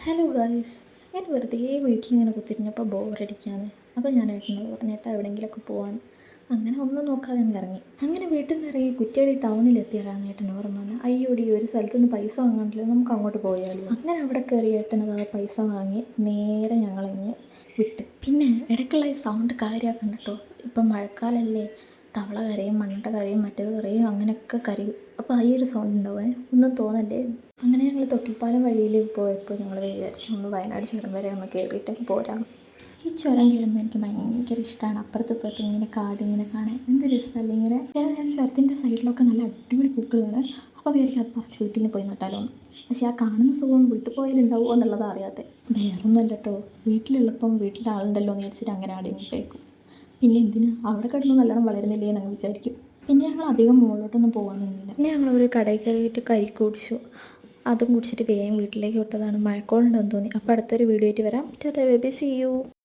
Hello guys, ഞാൻ വെറുതെ വീട്ടിലിങ്ങനെ കുത്തിരിഞ്ഞപ്പോൾ ബോറടിക്കാന്ന്. അപ്പോൾ ഞാൻ ഏട്ടനോട് പറഞ്ഞു, ഏട്ടാ എവിടെയെങ്കിലുമൊക്കെ പോകാമെന്ന്. അങ്ങനെ ഒന്നും നോക്കാതെ അങ്ങ് ഇറങ്ങി. അങ്ങനെ വീട്ടിൽ നിന്ന് ഇറങ്ങി കുറ്റ്യാടി ടൗണിലെത്തിയറാണ് ഏട്ടൻ ഓർമ്മ വന്ന്. അയ്യോടി, ഒരു സ്ഥലത്തുനിന്ന് പൈസ വാങ്ങാണ്ടല്ലോ, നമുക്ക് അങ്ങോട്ട് പോയാലോ. അങ്ങനെ അവിടെ കയറി ഏട്ടനത് ആ പൈസ വാങ്ങി നേരെ ഞങ്ങളിങ്ങ് വിട്ട്. പിന്നെ ഇടയ്ക്കുള്ള ഈ സൗണ്ട് കാര്യമാക്കണ്ട കേട്ടോ. ഇപ്പം മഴക്കാലമല്ലേ, തവള കരയും, മണ്ണട്ട കരയും, മറ്റേത് കരയും, അങ്ങനെയൊക്കെ കരയും. അപ്പോൾ ഈ ഒരു സൗണ്ട് ഉണ്ടാവുക ഒന്നും തോന്നല്ലേ. അങ്ങനെ ഞങ്ങൾ തൊട്ടിൽപ്പാലം വഴിയിൽ പോയപ്പോൾ ഞങ്ങൾ വിചാരിച്ചു ഒന്ന് വയനാട് ചുരം വരെ ഒന്ന് കയറിയിട്ടൊക്കെ പോരാം. ഈ ചുരം കയറുമ്പോൾ എനിക്ക് ഭയങ്കര ഇഷ്ടമാണ്. അപ്പുറത്തും ഇപ്പുറത്തും ഇങ്ങനെ കാട് ഇങ്ങനെ കാണാൻ എന്ത് രസമല്ലേ. ഇങ്ങനെ ഞാൻ ചുരത്തിൻ്റെ സൈഡിലൊക്കെ നല്ല അടിപൊളി പൂക്കളാണ്. അപ്പോൾ വിചാരിക്കും അത് പറിച്ച് വീട്ടിൽ പോയി നട്ടാലോ. പക്ഷേ ആ കാണുന്ന സുഖം വീട്ടിൽ പോയാലുണ്ടാവുമോ എന്നുള്ളതാണ് അറിയാതെ. വേറൊന്നുമല്ല കേട്ടോ, വീട്ടിലുള്ളപ്പം വീട്ടിലെ ആളുണ്ടല്ലോ എന്ന് വിചാരിച്ചിട്ട് അങ്ങനെ ആടെയും ഇട്ടേക്കും. പിന്നെ എന്തിനാ അവിടെ കിടന്ന് നല്ലോണം വളരുന്നില്ലേ എന്നങ്ങ് വിചാരിക്കും. പിന്നെ ഞങ്ങൾ അധികം മുകളിലോട്ടൊന്നും പോകാൻ നിന്നില്ല. പിന്നെ ഞങ്ങളൊരു കടയിൽ കയറിയിട്ട് കരിക്ക് കുടിച്ചു. അതും കുടിച്ചിട്ട് വേഗം വീട്ടിലേക്ക് വിട്ടതാണ്. മഴക്കോളുണ്ടെന്ന് തോന്നി. അപ്പോൾ അടുത്തൊരു വീഡിയോ ആയിട്ട് വരാം. Tata bye bye, see U.